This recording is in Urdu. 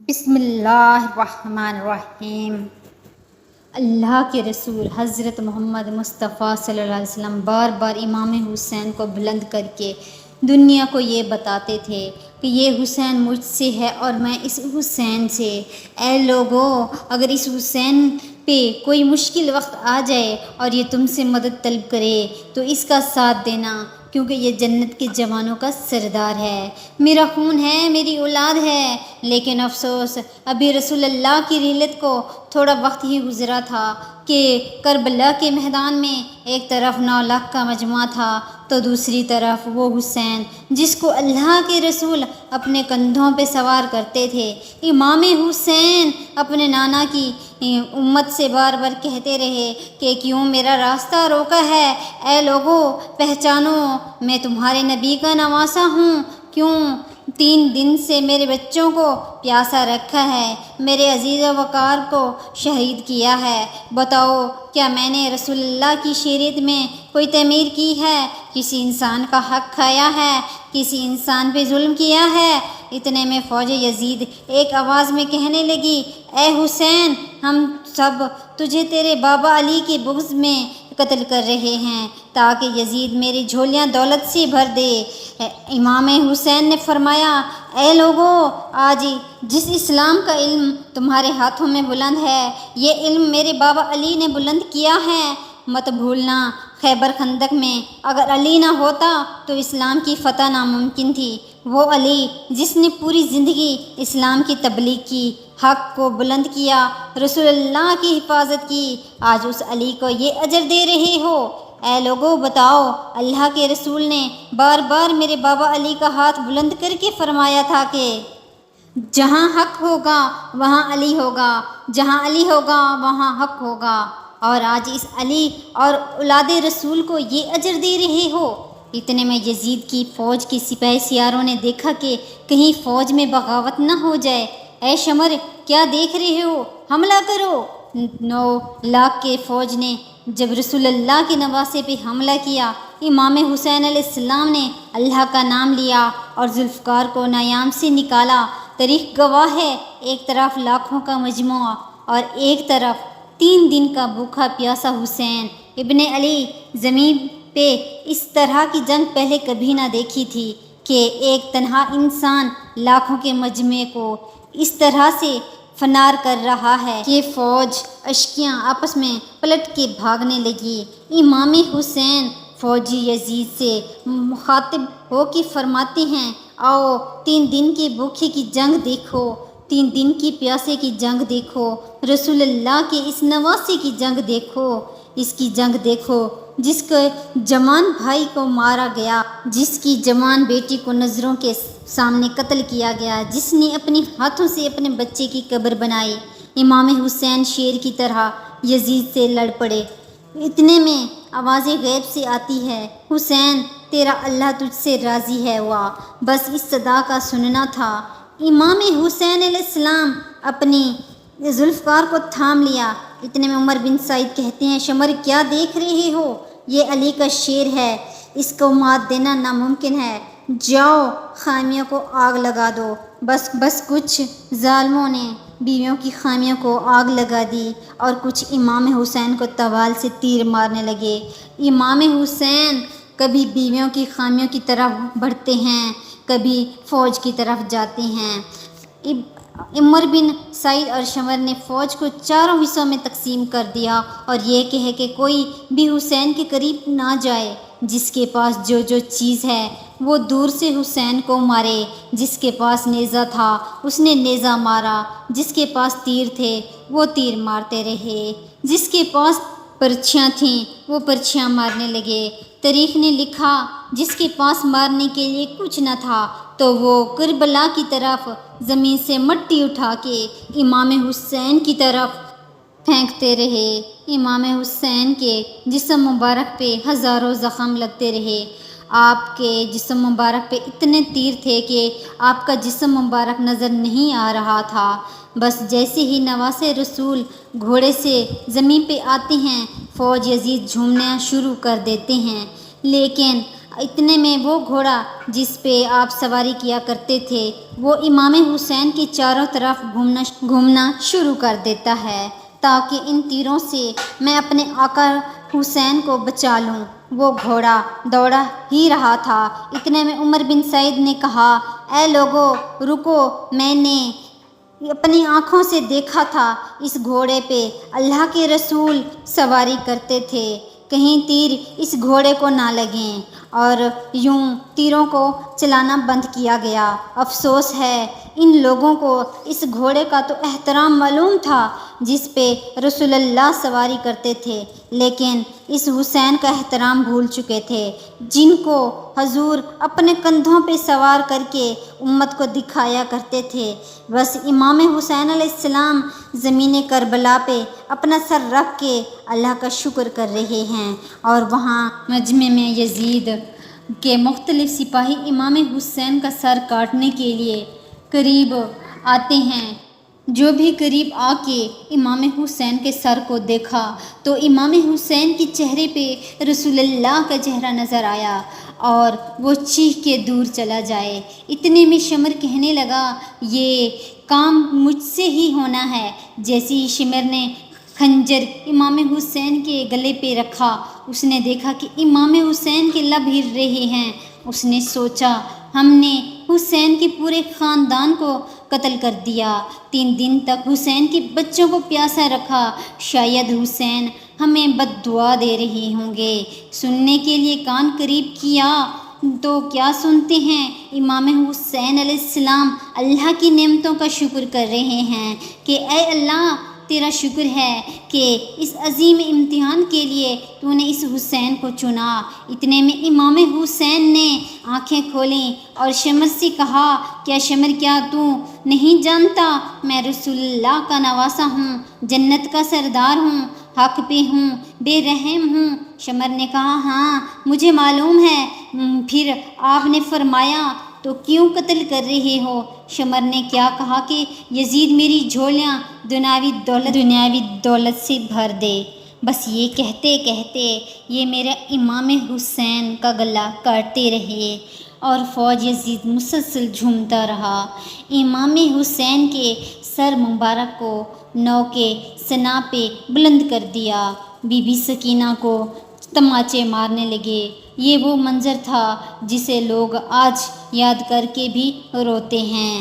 بسم اللہ الرحمن الرحیم۔ اللہ کے رسول حضرت محمد مصطفیٰ صلی اللہ علیہ وسلم بار بار امام حسین کو بلند کر کے دنیا کو یہ بتاتے تھے کہ یہ حسین مجھ سے ہے اور میں اس حسین سے۔ اے لوگو، اگر اس حسین پہ کوئی مشکل وقت آ جائے اور یہ تم سے مدد طلب کرے تو اس کا ساتھ دینا، کیونکہ یہ جنت کے جوانوں کا سردار ہے، میرا خون ہے، میری اولاد ہے۔ لیکن افسوس، ابھی رسول اللہ کی رحلت کو تھوڑا وقت ہی گزرا تھا کہ کربلا کے میدان میں ایک طرف 9 لاکھ کا مجمع تھا تو دوسری طرف وہ حسین جس کو اللہ کے رسول اپنے کندھوں پہ سوار کرتے تھے۔ امام حسین اپنے نانا کی امت سے بار بار کہتے رہے کہ کیوں میرا راستہ روکا ہے؟ اے لوگو، پہچانو، میں تمہارے نبی کا نواسا ہوں۔ کیوں 3 دن سے میرے بچوں کو پیاسا رکھا ہے، میرے عزیز و وقار کو شہید کیا ہے؟ بتاؤ، کیا میں نے رسول اللہ کی شریعت میں کوئی تعمیر کی ہے؟ کسی انسان کا حق کھایا ہے؟ کسی انسان پہ ظلم کیا ہے؟ اتنے میں فوج یزید ایک آواز میں کہنے لگی، اے حسین، ہم سب تجھے تیرے بابا علی کے بغض میں قتل کر رہے ہیں تاکہ یزید میری جھولیاں دولت سے بھر دے۔ امام حسین نے فرمایا، اے لوگو، آج جس اسلام کا علم تمہارے ہاتھوں میں بلند ہے، یہ علم میرے بابا علی نے بلند کیا ہے۔ مت بھولنا، خیبر خندق میں اگر علی نہ ہوتا تو اسلام کی فتح ناممکن تھی۔ وہ علی جس نے پوری زندگی اسلام کی تبلیغ کی، حق کو بلند کیا، رسول اللہ کی حفاظت کی، آج اس علی کو یہ اجر دے رہے ہو۔ اے لوگو، بتاؤ، اللہ کے رسول نے بار بار میرے بابا علی کا ہاتھ بلند کر کے فرمایا تھا کہ جہاں حق ہوگا وہاں علی ہوگا، جہاں علی ہوگا وہاں حق ہوگا، اور آج اس علی اور اولاد رسول کو یہ اجر دے رہے ہو۔ اتنے میں یزید کی فوج کے سپاہی سیاروں نے دیکھا کہ کہیں فوج میں بغاوت نہ ہو جائے۔ اے شمر، کیا دیکھ رہے ہو؟ حملہ کرو۔ 9 لاکھ کے فوج نے جب رسول اللہ کے نواسے پہ حملہ کیا، امام حسین علیہ السلام نے اللہ کا نام لیا اور ذوالفقار کو نیام سے نکالا۔ تاریخ گواہ ہے، ایک طرف لاکھوں کا مجموعہ اور ایک طرف 3 دن کا بھوکا پیاسا حسین ابن علی۔ زمین پہ اس طرح کی جنگ پہلے کبھی نہ دیکھی تھی کہ ایک تنہا انسان لاکھوں کے مجمع کو اس طرح سے فنار کر رہا ہے کہ فوج اشکیاں آپس میں پلٹ کے بھاگنے لگی۔ امام حسین فوجی یزید سے مخاطب ہو کے فرماتے ہیں، آؤ 3 دن کے بھوکے کی جنگ دیکھو، 3 دن کی پیاسے کی جنگ دیکھو، رسول اللہ کے اس نواسے کی جنگ دیکھو، اس کی جنگ دیکھو جس کے جوان بھائی کو مارا گیا، جس کی جوان بیٹی کو نظروں کے سامنے قتل کیا گیا، جس نے اپنے ہاتھوں سے اپنے بچے کی قبر بنائی۔ امام حسین شیر کی طرح یزید سے لڑ پڑے۔ اتنے میں آواز غیب سے آتی ہے، حسین، تیرا اللہ تجھ سے راضی ہے ہوا، بس اس صدا کا سننا تھا۔ امام حسین علیہ السلام اپنی ذوالفقار کو تھام لیا۔ اتنے میں عمر بن سعید کہتے ہیں، شمر، کیا دیکھ رہے ہو؟ یہ علی کا شیر ہے، اس کو مات دینا ناممکن ہے، جاؤ خیموں کو آگ لگا دو۔ بس کچھ ظالموں نے بیویوں کی خیموں کو آگ لگا دی اور کچھ امام حسین کو طوال سے تیر مارنے لگے۔ امام حسین کبھی بیویوں کی خیموں کی طرف بڑھتے ہیں، کبھی فوج کی طرف جاتے ہیں۔ عمر بن سعید اور شمر نے فوج کو 4 حصوں میں تقسیم کر دیا اور یہ کہے کہ کوئی بھی حسین کے قریب نہ جائے، جس کے پاس جو چیز ہے وہ دور سے حسین کو مارے، جس کے پاس نیزہ تھا اس نے نیزہ مارا، جس کے پاس تیر تھے وہ تیر مارتے رہے، جس کے پاس پرچیاں تھیں وہ پرچیاں مارنے لگے۔ تاریخ نے لکھا، جس کے پاس مارنے کے لیے کچھ نہ تھا تو وہ کربلا کی طرف زمین سے مٹی اٹھا کے امام حسین کی طرف پھینکتے رہے۔ امام حسین کے جسم مبارک پہ ہزاروں زخم لگتے رہے۔ آپ کے جسم مبارک پہ اتنے تیر تھے کہ آپ کا جسم مبارک نظر نہیں آ رہا تھا۔ بس جیسے ہی نواسے رسول گھوڑے سے زمین پہ آتے ہیں، فوج یزید جھومنا شروع کر دیتے ہیں۔ لیکن اتنے میں وہ گھوڑا جس پہ آپ سواری کیا کرتے تھے وہ امام حسین کے چاروں طرف گھومنا شروع کر دیتا ہے تاکہ ان تیروں سے میں اپنے آقا حسین کو بچا لوں۔ وہ گھوڑا دوڑا ہی رہا تھا، اتنے میں عمر بن سعید نے کہا، اے لوگو رکو، میں نے اپنی آنکھوں سے دیکھا تھا اس گھوڑے پہ اللہ کے رسول سواری کرتے تھے، کہیں تیر اس گھوڑے کو نہ لگیں، اور یوں تیروں کو چلانا بند کیا گیا۔ افسوس ہے ان لوگوں کو اس گھوڑے کا تو احترام معلوم تھا جس پہ رسول اللہ سواری کرتے تھے، لیکن اس حسین کا احترام بھول چکے تھے جن کو حضور اپنے کندھوں پہ سوار کر کے امت کو دکھایا کرتے تھے۔ بس امام حسین علیہ السلام زمین کربلا پہ اپنا سر رکھ کے اللہ کا شکر کر رہے ہیں، اور وہاں مجمع میں یزید کے مختلف سپاہی امام حسین کا سر کاٹنے کے لیے قریب آتے ہیں۔ جو بھی قریب آ کے امام حسین کے سر کو دیکھا تو امام حسین کے چہرے پہ رسول اللہ کا چہرہ نظر آیا اور وہ چیخ کے دور چلا جائے۔ اتنے میں شمر کہنے لگا، یہ کام مجھ سے ہی ہونا ہے۔ جیسے ہی شمر نے خنجر امام حسین کے گلے پہ رکھا، اس نے دیکھا کہ امام حسین کے لب ہل رہے ہیں۔ اس نے سوچا، ہم نے حسین کے پورے خاندان کو قتل کر دیا، 3 دن تک حسین کے بچوں کو پیاسا رکھا، شاید حسین ہمیں بد دعا دے رہے ہوں گے۔ سننے کے لیے کان قریب کیا تو کیا سنتے ہیں، امام حسین علیہ السلام اللہ کی نعمتوں کا شکر کر رہے ہیں کہ اے اللہ تیرا شکر ہے کہ اس عظیم امتحان کے لیے تو نے اس حسین کو چنا۔ اتنے میں امام حسین نے آنکھیں کھولیں اور شمر سے کہا، کیا شمر، کیا تو نہیں جانتا میں رسول اللہ کا نواسا ہوں، جنت کا سردار ہوں، حق پہ ہوں، بے رحم ہوں؟ شمر نے کہا، ہاں مجھے معلوم ہے۔ پھر آپ نے فرمایا، تو کیوں قتل کر رہے ہو؟ شمر نے کیا کہا کہ یزید میری جھولیاں دنیاوی دولت سے بھر دے۔ بس یہ کہتے کہتے یہ میرے امام حسین کا گلا کاٹتے رہے اور فوج یزید مسلسل جھومتا رہا۔ امام حسین کے سر مبارک کو نو کے سنا پہ بلند کر دیا، بی بی سکینہ کو تماچے مارنے لگے۔ یہ وہ منظر تھا جسے لوگ آج یاد کر کے بھی روتے ہیں۔